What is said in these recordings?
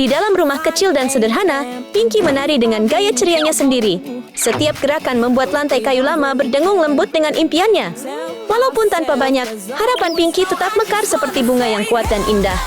Di dalam rumah kecil dan sederhana, Pinky menari dengan gaya cerianya sendiri. Setiap gerakan membuat lantai kayu lama berdengung lembut dengan impiannya. Walaupun tanpa banyak, harapan Pinky tetap mekar seperti bunga yang kuat dan indah.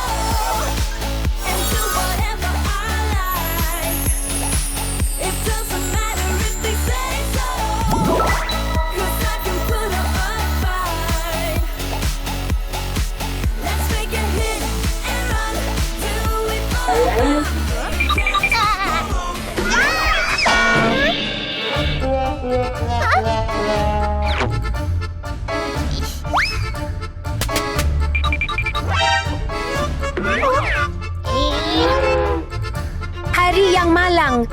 Hari yang malang.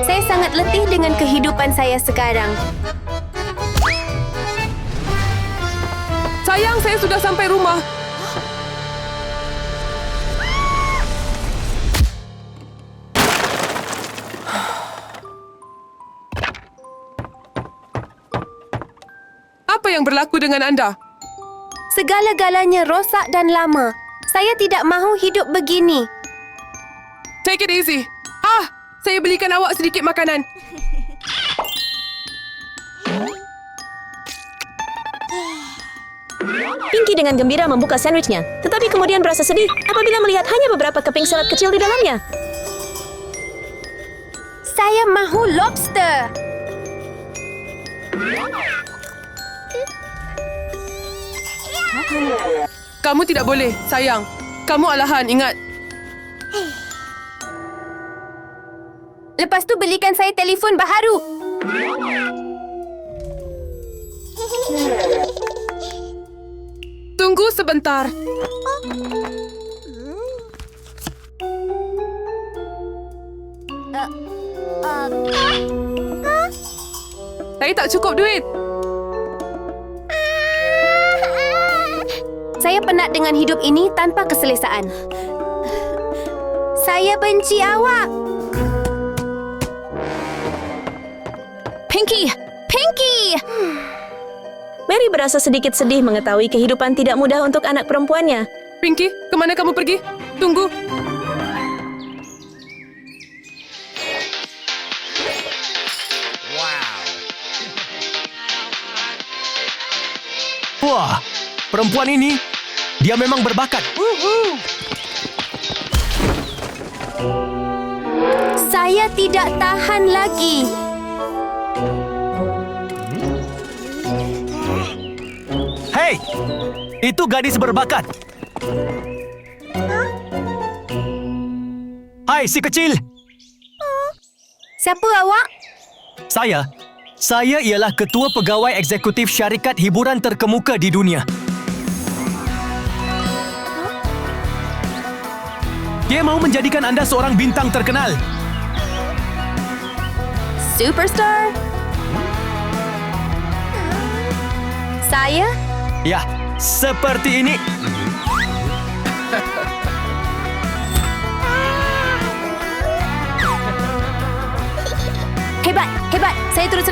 Saya sangat letih dengan kehidupan saya sekarang. Sayang, saya sudah sampai rumah. Apa yang berlaku dengan anda? Segala-galanya rosak dan lama. Saya tidak mahu hidup begini. Take it easy. Saya belikan awak sedikit makanan. Pinky dengan gembira membuka sandwichnya, tetapi kemudian merasa sedih apabila melihat hanya beberapa keping salad kecil di dalamnya. Saya mahu lobster. Kamu tidak boleh, sayang. Kamu alahan, ingat. Lepas tu belikan saya telefon baharu. Tunggu sebentar. Saya tak cukup duit. Saya penat dengan hidup ini tanpa keselesaan. Saya benci awak. Pinky! Pinky! Mary berasa sedikit sedih mengetahui kehidupan tidak mudah untuk anak perempuannya. Pinky, kemana kamu pergi? Tunggu. Wah, perempuan ini, dia memang berbakat. Saya tidak tahan lagi. Hei, itu gadis berbakat. Hai, si kecil. Siapa awak? Saya ialah ketua pegawai eksekutif syarikat hiburan terkemuka di dunia. Dia mahu menjadikan anda seorang bintang terkenal. Superstar? Saya? Ya, seperti ini. Hebat, hebat. Saya turut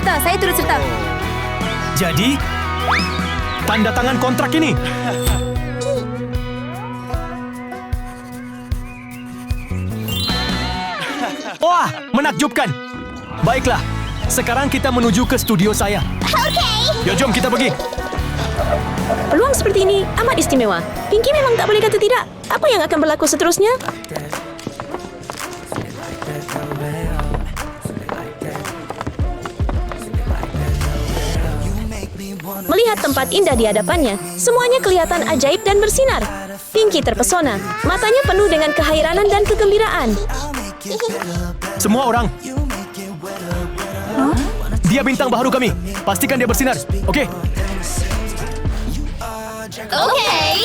serta. Jadi, tanda tangan kontrak ini. Wah, menakjubkan. Baiklah, sekarang kita menuju ke studio saya. Okey. Ya, jom kita pergi. Peluang seperti ini amat istimewa. Pinky memang tak boleh kata tidak. Apa yang akan berlaku seterusnya? Melihat tempat indah di hadapannya, semuanya kelihatan ajaib dan bersinar. Pinky terpesona, matanya penuh dengan keheranan dan kegembiraan. Semua orang. Dia bintang baru kami. Pastikan dia bersinar. Okey? Okey.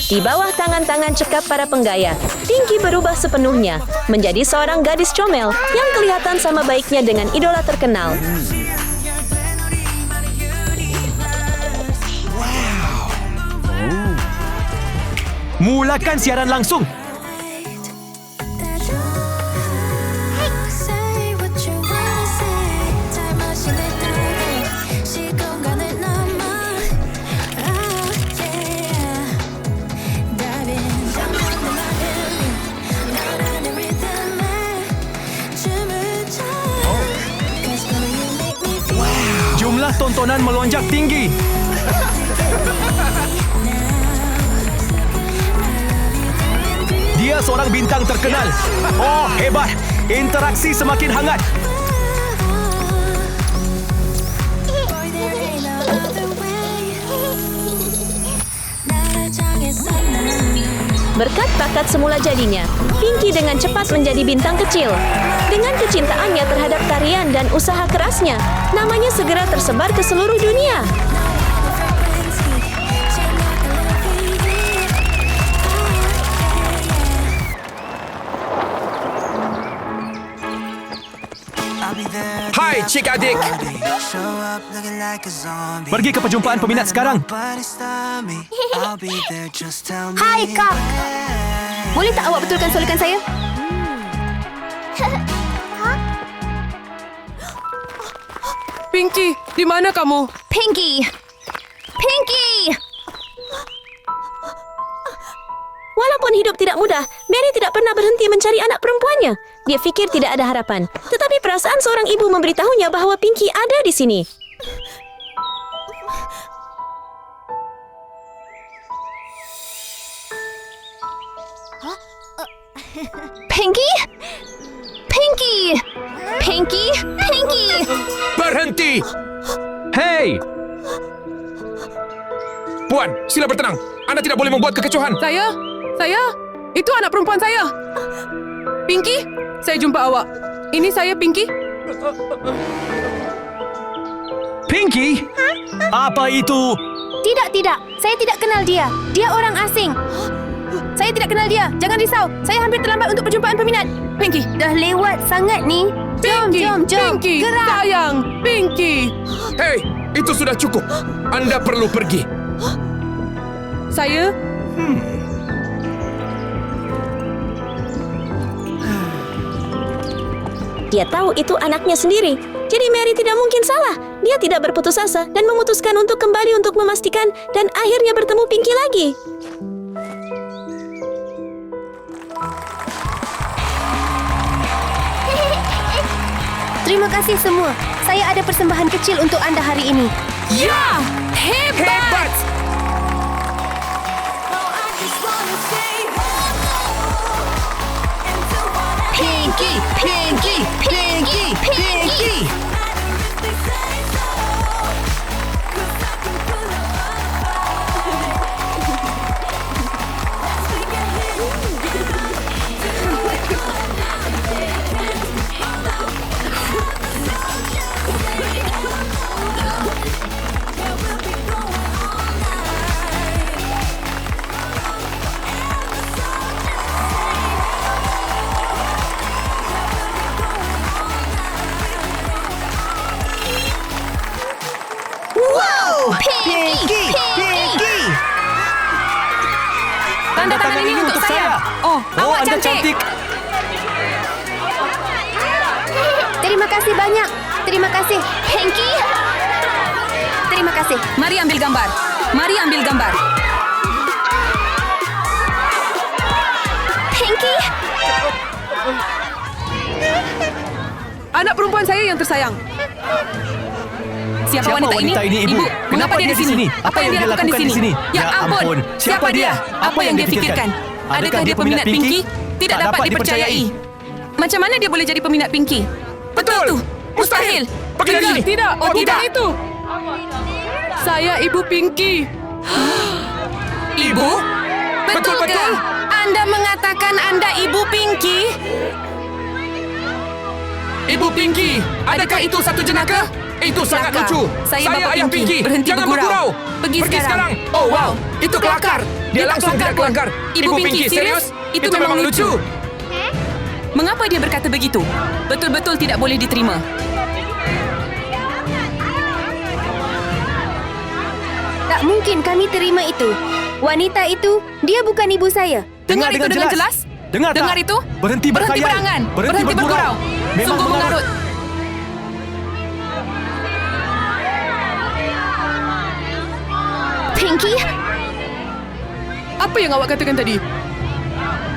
Di bawah tangan-tangan cekap para penggaya, Pinky berubah sepenuhnya menjadi seorang gadis comel yang kelihatan sama baiknya dengan idola terkenal. Mulakan siaran langsung. jumlah tontonan melonjak tinggi. Dia seorang bintang terkenal. Oh, hebat. Interaksi semakin hangat. Berkat bakat semula jadinya, Pinky dengan cepat menjadi bintang kecil. Dengan kecintaannya terhadap tarian dan usaha kerasnya, namanya segera tersebar ke seluruh dunia. Hai, cik adik. Pergi ke perjumpaan peminat sekarang. Hai, Kak. Boleh tak awak betulkan soalan saya? Pinky, di mana kamu? Pinky! Pinky! Walaupun hidup tidak mudah, Mary tidak pernah berhenti mencari anak perempuannya. Dia fikir tidak ada harapan. Tetapi perasaan seorang ibu memberitahunya bahawa Pinky ada di sini. Pinky! Pinky! Pinky! Pinky! Berhenti. Hey! Puan, sila bertenang. Anda tidak boleh membuat kekecohan. Saya? Itu anak perempuan saya. Pinky, saya jumpa awak. Ini saya, Pinky. Pinky? Apa itu? Tidak. Saya tidak kenal dia. Dia orang asing. Saya tidak kenal dia. Jangan risau. Saya hampir terlambat untuk perjumpaan peminat. Pinky. Dah lewat sangat ni. Jom. Pinky, Gerak. sayang. Pinky. Hei, itu sudah cukup. Anda perlu pergi. Saya? Dia tahu itu anaknya sendiri. Jadi Mary tidak mungkin salah. Dia tidak berputus asa dan memutuskan untuk kembali untuk memastikan dan akhirnya bertemu Pinky lagi. Terima kasih semua. Saya ada persembahan kecil untuk anda hari ini. Ya! Hebat! Pinky! Tanda tangan ini untuk saya. Oh, awak Anda cantik. cantik. Terima kasih banyak. Terima kasih. Pinky! Terima kasih. Mari ambil gambar. Pinky! Anak perempuan saya yang tersayang. Siapa wanita ini? Ibu? Mengapa dia di sini? Apa yang dia lakukan di sini? Ya ampun. Siapa dia? Apa yang dia fikirkan? Adakah dia peminat Pinky? Tidak dapat dipercayai. Macam mana dia boleh jadi peminat Pinky? Betul tu. Mustahil. Pergi dari sini. Tidak. Oh, tidak. Itu. Saya ibu Pinky. Ibu? Betul. Anda mengatakan Anda ibu Pinky? Ibu Pinky, adakah itu satu jenaka? Itu sangat Kelakar. lucu. Saya Bapa ayah Pinky. Pinky. Berhenti Jangan bergurau. bergurau. Pergi sekarang. Oh, wow. Itu kelakar. Dia tak langsung tidak pun. kelakar. Ibu Pinky, serius? Itu memang lucu. Mengapa dia berkata begitu? Betul-betul tidak boleh diterima. Tak mungkin kami terima itu. Wanita itu, dia bukan ibu saya. Dengar itu dengan jelas? Dengar tak? Dengar itu? Berhenti berkhayal. berangan. Berhenti bergurau. Memang Sungguh mengarut. Pinky? Apa yang awak katakan tadi?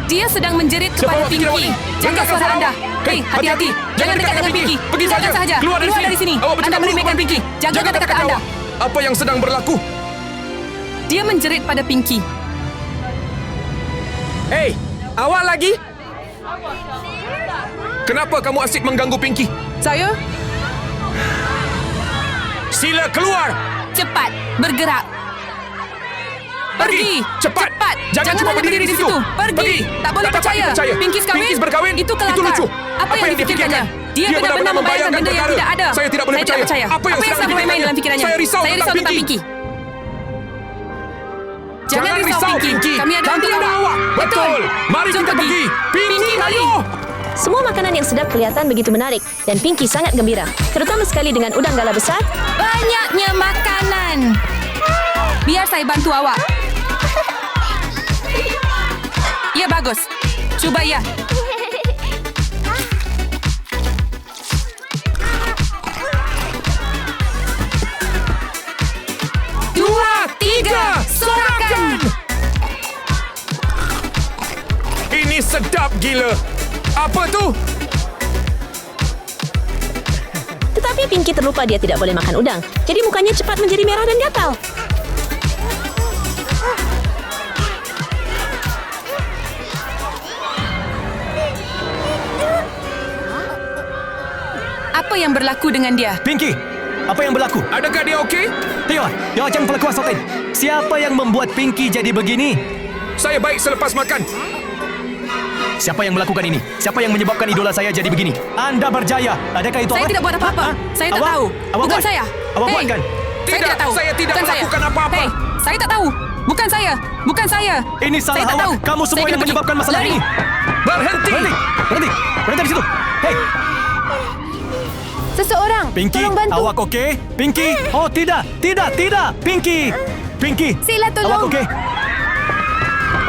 Dia sedang menjerit Siapa kepada awak fikir awak Pinky. ni? Jaga Dengarkan suara suara anda. awak. Hei, hati-hati. Jangan dekat dengan Pinky. Pergi Tinggalkan saja. sahaja. Keluar dari sini. Awak Anda bercakap buruk meremehkan kepada Pinky. Jaga Jangan kata-kata katakan anda. awak. Apa yang sedang berlaku? Dia menjerit pada Pinky. Hei, awak lagi? Kenapa kamu asyik mengganggu Pinky? Saya? Sila keluar! Cepat, bergerak. Pergi. Cepat. Jangan cuma hanya berdiri di situ. Pergi. Tak boleh dapat percaya. dipercaya. Pinky berkahwin? Pinky berkahwin? Itu kelakar. Itu lucu. Apa yang difikirkannya? Dia benar-benar membayangkan benda yang tidak ada. Saya tidak boleh percaya. Apa yang sedang bermain dalam fikirannya? Saya risau tentang Pinky. Jangan risau, Pinky. Kami ada Kami untuk ada awak. awak. Betul. Mari Jom kita pergi. Pinky, mari. ayo. Semua makanan yang sedap kelihatan begitu menarik dan Pinky sangat gembira, terutama sekali dengan udang galah besar. Banyaknya makanan. Biar saya bantu awak. Ya, bagus. Cuba ya. Dua, tiga, sorakan. Ini sedap gila. Apa tu? Tetapi Pinky terlupa dia tidak boleh makan udang, jadi mukanya cepat menjadi merah dan gatal. Apa yang berlaku dengan dia? Pinky, apa yang berlaku? Adakah dia okey? Tengok, jangan pelakuan Sultan. Siapa yang membuat Pinky jadi begini? Saya baik selepas makan. Siapa yang melakukan ini? Siapa yang menyebabkan idola saya jadi begini? Anda berjaya. Adakah itu Saya awak? tidak buat apa-apa. Saya tak Awak? tahu. Awak Bukan buat? saya. Awak Hey, buat kan? Saya Tidak, tidak tahu. saya tidak Bukan melakukan saya. apa-apa. Hey, saya tak tahu. Bukan saya. Bukan saya. Ini salah Saya tak awak. tahu. Kamu semua Saya yang kena pergi. menyebabkan masalah Lari. ini. Berhenti. Berhenti di situ. Hei, Seseorang, Pinky, tolong bantu. awak okey? Pinky? Oh, tidak. Pinky. Pinky. Sila tolong. Awak okey?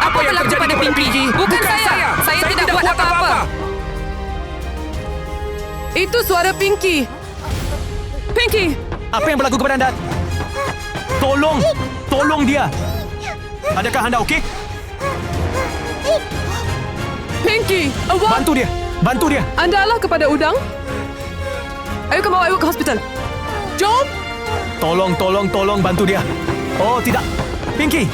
Apa yang berlaku terjadi pada kepada Pinky? Pinky? Bukan saya. Saya tidak buat apa-apa. Itu suara Pinky. Pinky! Apa yang berlaku kepada anda? Tolong dia. Adakah anda okey? Pinky! Awak! Bantu dia. Anda Allah kepada udang? Ayo bawa ibu ke hospital. Jom! Tolong bantu dia. Oh, tidak. Pinky.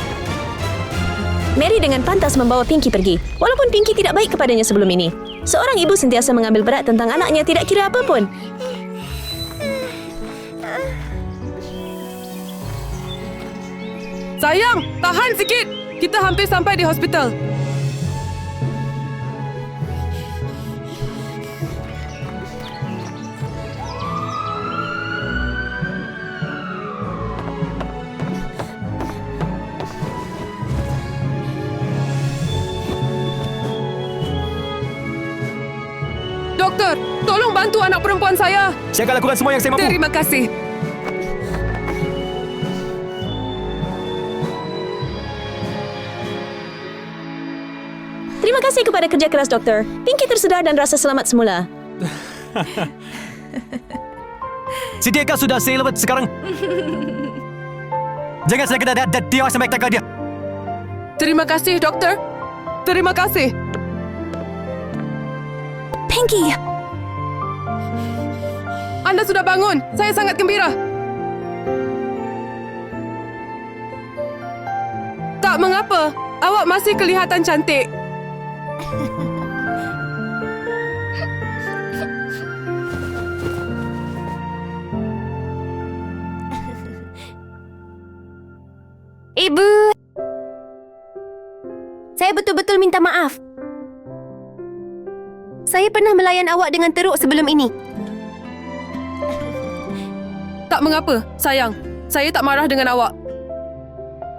Mary dengan pantas membawa Pinky pergi, walaupun Pinky tidak baik kepadanya sebelum ini. Seorang ibu sentiasa mengambil berat tentang anaknya tidak kira apapun. Sayang, tahan sikit. Kita hampir sampai di hospital. Doktor, tolong bantu anak perempuan saya. Saya akan lakukan semua yang saya mampu. Terima kasih. Terima kasih kepada kerja keras doktor. Pinky tersedar dan rasa selamat semula. Sediakah sudah selamat sekarang? Jangan saya kena dia sampai jaga dia. Terima kasih, doktor. Terima kasih. Pinky. Anda sudah bangun. Saya sangat gembira. Tak mengapa. Awak masih kelihatan cantik. Ibu. Saya betul-betul minta maaf. Saya pernah melayan awak dengan teruk sebelum ini. Tak mengapa, sayang. Saya tak marah dengan awak.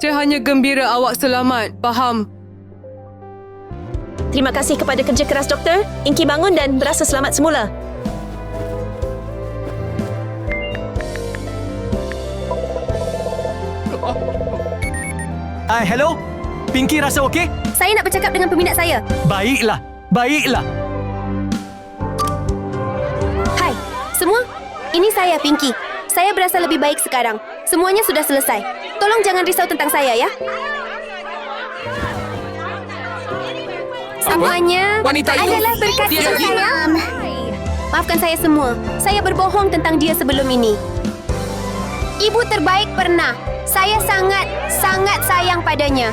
Saya hanya gembira awak selamat, faham? Terima kasih kepada kerja keras doktor. Pinky bangun dan berasa selamat semula. Hello? Pinky rasa okey? Saya nak bercakap dengan peminat saya. Baiklah. Hai, semua. Ini saya, Pinky. Saya berasa lebih baik sekarang. Semuanya sudah selesai. Tolong jangan risau tentang saya, ya. Semuanya Wanita itu- adalah berkat Dia ibu gila. saya. Maafkan saya semua. Saya berbohong tentang dia sebelum ini. Ibu terbaik pernah. Saya sangat sayang padanya.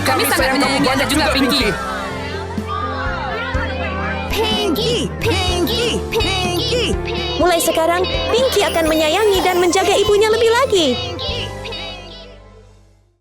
Kami sangat menyayangi anda juga, Pinky. Mulai sekarang, Pinky akan menyayangi dan menjaga ibunya lebih lagi.